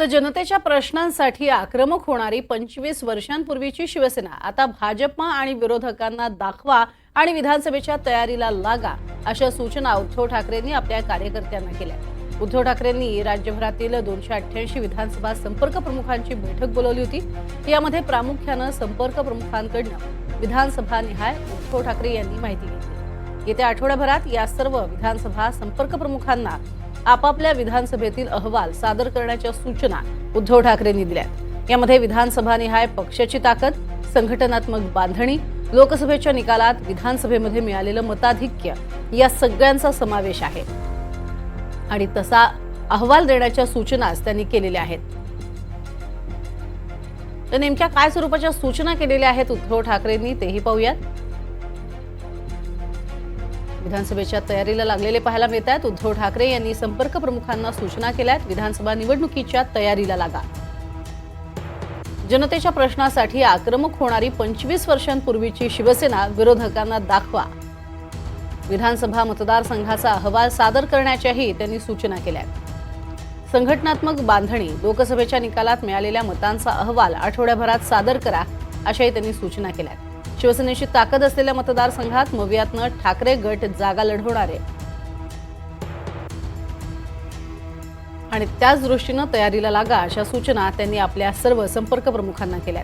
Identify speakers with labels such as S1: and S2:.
S1: तर जनतेच्या प्रश्नांसाठी आक्रमक होणारी 25 वर्षांपूर्वीची शिवसेना आता भाजप आणि विरोधकांना दाखवा आणि विधानसभेच्या तयारीला लागा, अशा सूचना उद्धव ठाकरेंनी आपल्या कार्यकर्त्यांना केल्या। उद्धव ठाकरेंनी राज्यभरातील 288 विधानसभा संपर्क प्रमुखांची बैठक बोलावली होती। यामध्ये प्रामुख्याने संपर्क प्रमुखांकडून विधानसभा निहाय उद्धव ठाकरे यांनी माहिती घेतली। येत्या आठवड्याभरात या सर्व विधानसभा संपर्क प्रमुखांना आपापल्या विधानसभेतील अहवाल सादर करण्याच्या सूचना उद्धव ठाकरेंनी दिल्या। यामध्ये विधानसभा निहाय पक्षाची ताकद, संघटनात्मक बांधणी, लोकसभेच्या निकालात विधानसभेमध्ये मिळालेलं मताधिक्य या सगळ्यांचा समावेश आहे आणि तसा अहवाल देण्याच्या सूचनाच त्यांनी केलेल्या आहेत। तर नेमक्या काय स्वरूपाच्या सूचना केलेल्या आहेत उद्धव ठाकरेंनी तेही पाहूयात। विधानसभेच्या तयारीला लागलेले पाहायला मिळत आहेत। उद्धव ठाकरे यांनी संपर्क प्रमुखांना सूचना केल्यात, विधानसभा निवडणुकीच्या तयारीला लागा। जनतेच्या प्रश्नासाठी आक्रमक होणारी 25 वर्षांपूर्वीची शिवसेना विरोधकांना दाखवा। विधानसभा मतदारसंघाचा अहवाल सादर करण्याच्याही त्यांनी सूचना केल्या। संघटनात्मक बांधणी, लोकसभेच्या निकालात मिळालेल्या मतांचा अहवाल आठवड्याभरात सादर करा, अशाही त्यांनी सूचना केल्या। शिवसेनेची ताकद असलेल्या मतदारसंघात मवियातनं ठाकरे गट जागा लढवणार आहे आणि त्याच दृष्टीने तयारीला लागा, अशा सूचना त्यांनी आपल्या सर्व संपर्क प्रमुखांना केल्या।